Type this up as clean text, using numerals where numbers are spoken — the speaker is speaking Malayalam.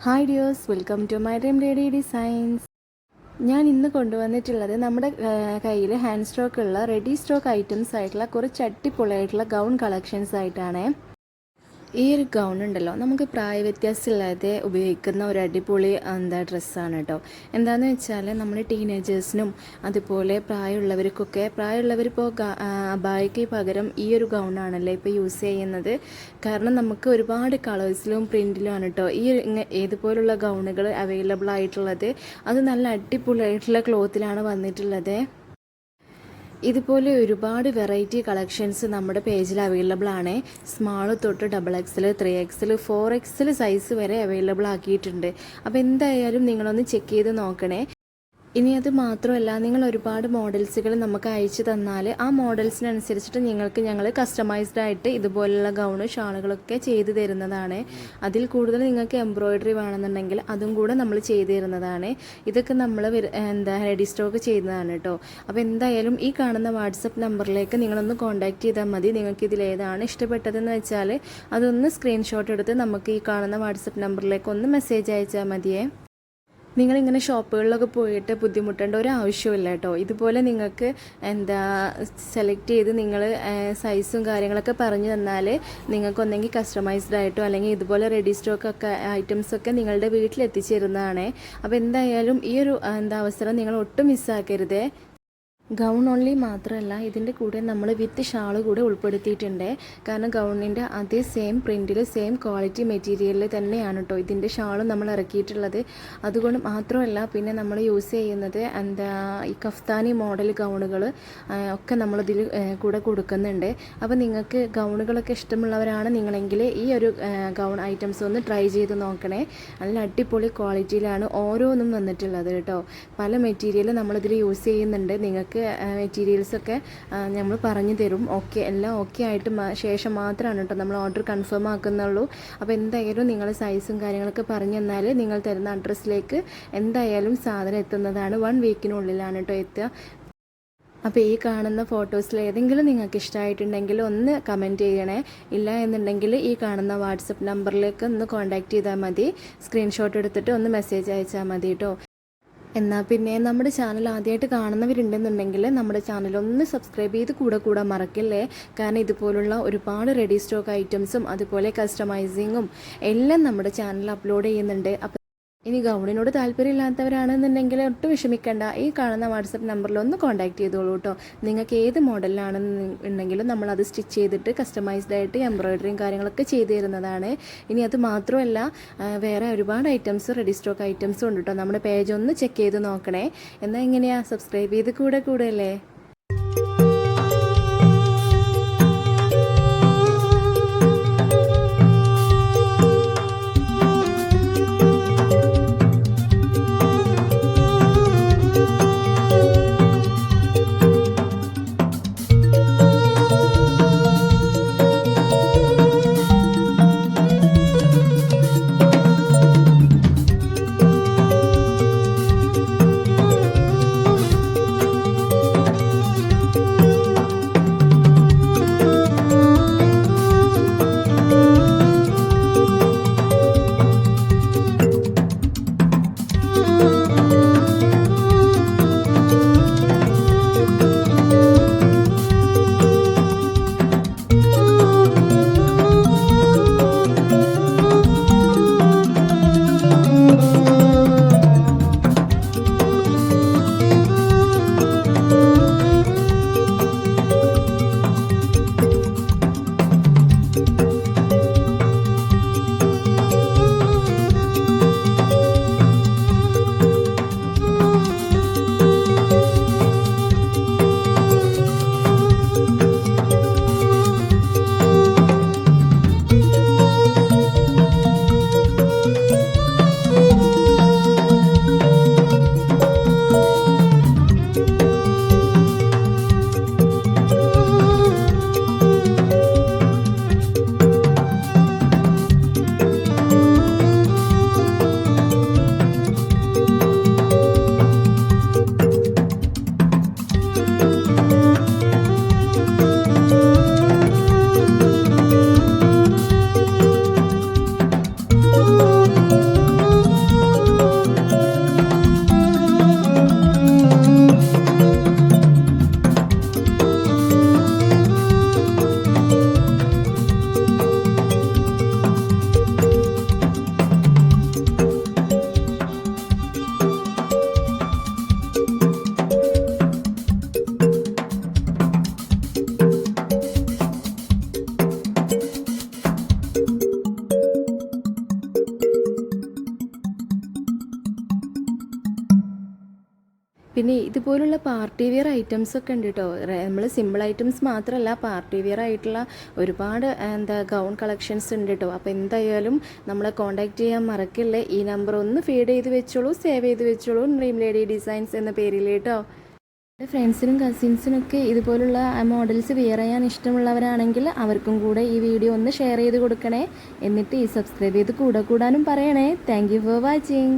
Hi dears, welcome to my dream lady designs. ഞാൻ ഇന്ന് കൊണ്ടുവന്നിട്ടുള്ളത് നമ്മുടെ കയ്യിൽ ഹാൻഡ് സ്റ്റോക്ക് ഉള്ള റെഡി സ്റ്റോക്ക് ഐറ്റംസ് ആയിട്ടുള്ള കുറച്ച് അടിപൊളിയായിട്ടുള്ള ഗൗൺ കളക്ഷൻസ് ആയിട്ടാണ്. ഈ ഒരു ഗൗൺ ഉണ്ടല്ലോ, നമുക്ക് പ്രായവ്യത്യാസമില്ലാതെ ഉപയോഗിക്കുന്ന ഒരു അടിപൊളി ഡ്രസ്സാണ് കേട്ടോ. എന്താണെന്ന് വെച്ചാൽ നമ്മൾ ടീനേജേഴ്സിനും അതുപോലെ പ്രായമുള്ളവരിപ്പോൾ അബായയ്ക്ക് പകരം ഈ ഒരു ഗൗണാണല്ലോ ഇപ്പോൾ യൂസ് ചെയ്യുന്നത്. കാരണം നമുക്ക് ഒരുപാട് കളേഴ്സിലും പ്രിൻറ്റിലുമാണ് കേട്ടോ ഈ ഏതുപോലുള്ള ഗൗണുകൾ അവൈലബിൾ ആയിട്ടുള്ളത്. അത് നല്ല അടിപൊളിയായിട്ടുള്ള ക്ലോത്തിലാണ് വന്നിട്ടുള്ളത്. ഇതുപോലെ ഒരുപാട് വെറൈറ്റി കളക്ഷൻസ് നമ്മുടെ പേജിൽ അവൈലബിൾ ആണ്. സ്മാൾ തൊട്ട് XXL, 3XL, 4XL സൈസ് വരെ അവൈലബിൾ ആക്കിയിട്ടുണ്ട്. അപ്പോൾ എന്തായാലും നിങ്ങളൊന്ന് ചെക്ക് ചെയ്ത് നോക്കണേ. ഇനി അത് മാത്രമല്ല, നിങ്ങൾ ഒരുപാട് മോഡൽസുകൾ നമുക്ക് അയച്ചു തന്നാൽ ആ മോഡൽസിനനുസരിച്ചിട്ട് ഞങ്ങൾ കസ്റ്റമൈസ്ഡ് ആയിട്ട് ഇതുപോലുള്ള ഗൗണ് ഷാളുകളൊക്കെ ചെയ്തു തരുന്നതാണ്. അതിൽ കൂടുതൽ നിങ്ങൾക്ക് എംബ്രോയ്ഡറി വേണമെന്നുണ്ടെങ്കിൽ അതും കൂടെ നമ്മൾ ചെയ്തു തരുന്നതാണ്. ഇതൊക്കെ നമ്മൾ റെഡി സ്റ്റോക്ക് ചെയ്യുന്നതാണ് കേട്ടോ. അപ്പോൾ എന്തായാലും ഈ കാണുന്ന വാട്സപ്പ് നമ്പറിലേക്ക് നിങ്ങളൊന്ന് കോൺടാക്റ്റ് ചെയ്താൽ മതി. നിങ്ങൾക്ക് ഇതിലേതാണ് ഇഷ്ടപ്പെട്ടതെന്ന് വെച്ചാൽ അതൊന്ന് സ്ക്രീൻഷോട്ട് എടുത്ത് നമുക്ക് ഈ കാണുന്ന വാട്സപ്പ് നമ്പറിലേക്ക് ഒന്ന് മെസ്സേജ് അയച്ചാൽ മതിയേ. നിങ്ങളിങ്ങനെ ഷോപ്പുകളിലൊക്കെ പോയിട്ട് ബുദ്ധിമുട്ടേണ്ട ഒരു ആവശ്യമില്ല കേട്ടോ. ഇതുപോലെ നിങ്ങൾക്ക് സെലക്ട് ചെയ്ത് നിങ്ങൾ സൈസും കാര്യങ്ങളൊക്കെ പറഞ്ഞു തന്നാൽ നിങ്ങൾക്കൊന്നെങ്കിൽ കസ്റ്റമൈസ്ഡ് ആയിട്ടോ അല്ലെങ്കിൽ ഇതുപോലെ റെഡി സ്റ്റോക്കൊക്കെ ഐറ്റംസൊക്കെ നിങ്ങളുടെ വീട്ടിൽ എത്തിച്ചേരുന്നതാണ്. അപ്പോൾ എന്തായാലും ഈ ഒരു അവസരം നിങ്ങൾ ഒട്ടും മിസ്സാക്കരുതേ. ഗൗൺ ഓൺലി മാത്രമല്ല, ഇതിൻ്റെ കൂടെ നമ്മൾ വിത്ത് ഷാള് കൂടെ ഉൾപ്പെടുത്തിയിട്ടുണ്ട്. കാരണം ഗൗണിൻ്റെ അതേ സെയിം പ്രിൻറ്റിൽ സെയിം ക്വാളിറ്റി മെറ്റീരിയലിൽ തന്നെയാണ് കേട്ടോ ഇതിൻ്റെ ഷാളും നമ്മൾ ഇറക്കിയിട്ടുള്ളത്. അതുകൊണ്ട് മാത്രമല്ല, പിന്നെ നമ്മൾ യൂസ് ചെയ്യുന്നത് ഈ കഫ്താനി മോഡൽ ഗൗണുകൾ ഒക്കെ നമ്മളിതിൽ കൂടെ കൊടുക്കുന്നുണ്ട്. അപ്പോൾ നിങ്ങൾക്ക് ഗൗണുകളൊക്കെ ഇഷ്ടമുള്ളവരാണ് നിങ്ങളെങ്കിൽ ഈ ഒരു ഗൗൺ ഐറ്റംസ് ഒന്ന് ട്രൈ ചെയ്ത് നോക്കണേ. നല്ല അടിപൊളി ക്വാളിറ്റിയിലാണ് ഓരോന്നും വന്നിട്ടുള്ളത് കേട്ടോ. പല മെറ്റീരിയൽ നമ്മളിതിൽ യൂസ് ചെയ്യുന്നുണ്ട്. നിങ്ങൾക്ക് മെറ്റീരിയൽസൊക്കെ നമ്മൾ പറഞ്ഞു തരും. എല്ലാം ഓക്കെ ആയിട്ട് ശേഷം മാത്രമാണ് കേട്ടോ നമ്മൾ ഓർഡർ കൺഫേം ആക്കുന്നുള്ളൂ. അപ്പോൾ എന്തായാലും നിങ്ങൾ സൈസും കാര്യങ്ങളൊക്കെ പറഞ്ഞു തന്നാൽ നിങ്ങൾ തരുന്ന അഡ്രസ്സിലേക്ക് എന്തായാലും സാധനം എത്തുന്നതാണ്. 1 വീക്കിനുള്ളിലാണ് കേട്ടോ എത്തുക. അപ്പോൾ ഈ കാണുന്ന ഫോട്ടോസിൽ ഏതെങ്കിലും നിങ്ങൾക്ക് ഇഷ്ടമായിട്ടുണ്ടെങ്കിൽ ഒന്ന് കമൻറ്റ് ചെയ്യണേ. ഇല്ല എന്നുണ്ടെങ്കിൽ ഈ കാണുന്ന വാട്സപ്പ് നമ്പറിലേക്ക് ഒന്ന് കോൺടാക്റ്റ് ചെയ്താൽ മതി. സ്ക്രീൻഷോട്ട് എടുത്തിട്ട് ഒന്ന് മെസ്സേജ് അയച്ചാൽ മതി കേട്ടോ. എന്നാൽ പിന്നെ നമ്മുടെ ചാനൽ ആദ്യമായിട്ട് കാണുന്നവരുണ്ടെന്നുണ്ടെങ്കിൽ നമ്മുടെ ചാനൽ ഒന്ന് സബ്സ്ക്രൈബ് ചെയ്ത് കൂടെ മറക്കില്ലേ. കാരണം ഇതുപോലുള്ള ഒരുപാട് റെഡി സ്റ്റോക്ക് ഐറ്റംസും അതുപോലെ കസ്റ്റമൈസിങ്ങും എല്ലാം നമ്മുടെ ചാനൽ അപ്ലോഡ് ചെയ്യുന്നുണ്ട്. ഇനി ഗൗണിനോട് താല്പര്യമില്ലാത്തവരാണെന്നുണ്ടെങ്കിൽ ഒട്ടും വിഷമിക്കേണ്ട. ഈ കാണുന്ന വാട്സപ്പ് നമ്പറിൽ ഒന്ന് കോൺടാക്റ്റ് ചെയ്തോളൂ കേട്ടോ. നിങ്ങൾക്ക് ഏത് മോഡലിലാണെന്നുണ്ടെങ്കിലും നമ്മളത് സ്റ്റിച്ച് ചെയ്തിട്ട് കസ്റ്റമൈസ്ഡ് ആയിട്ട് എംബ്രോയ്ഡറിയും കാര്യങ്ങളൊക്കെ ചെയ്തു തരുന്നതാണ്. ഇനി അത് മാത്രമല്ല, വേറെ ഒരുപാട് ഐറ്റംസ് റെഡി സ്റ്റോക്ക് ഐറ്റംസും ഉണ്ട് കേട്ടോ. നമ്മുടെ പേജ് ഒന്ന് ചെക്ക് ചെയ്ത് നോക്കണേ. എന്നാൽ എങ്ങനെയാണ് സബ്സ്ക്രൈബ് ചെയ്ത് കൂടെ അല്ലേ. പിന്നെ ഇതുപോലുള്ള പാർട്ടി വെയർ ഐറ്റംസ് ഒക്കെ ഉണ്ട് കേട്ടോ. നമ്മൾ സിമ്പിൾ ഐറ്റംസ് മാത്രമല്ല, പാർട്ടി വെയർ ആയിട്ടുള്ള ഒരുപാട് ഗൗൺ കളക്ഷൻസ് ഉണ്ട് കേട്ടോ. അപ്പോൾ എന്തായാലും നമ്മളെ കോൺടാക്റ്റ് ചെയ്യാൻ മറക്കില്ലേ. ഈ നമ്പർ ഒന്ന് ഫീഡ് ചെയ്ത് വെച്ചോളൂ, സേവ് ചെയ്ത് വെച്ചോളൂ, ഡ്രീം ലേഡി ഡിസൈൻസ് എന്ന പേരിൽ കേട്ടോ. എൻ്റെ ഫ്രണ്ട്സിനും കസിൻസിനൊക്കെ ഇതുപോലുള്ള മോഡൽസ് വെയർ ചെയ്യാൻ ഇഷ്ടമുള്ളവരാണെങ്കിൽ അവർക്കും കൂടെ ഈ വീഡിയോ ഒന്ന് ഷെയർ ചെയ്ത് കൊടുക്കണേ. എന്നിട്ട് ഈ സബ്സ്ക്രൈബ് ചെയ്ത് കൂടാനും പറയണേ. Thank you for watching.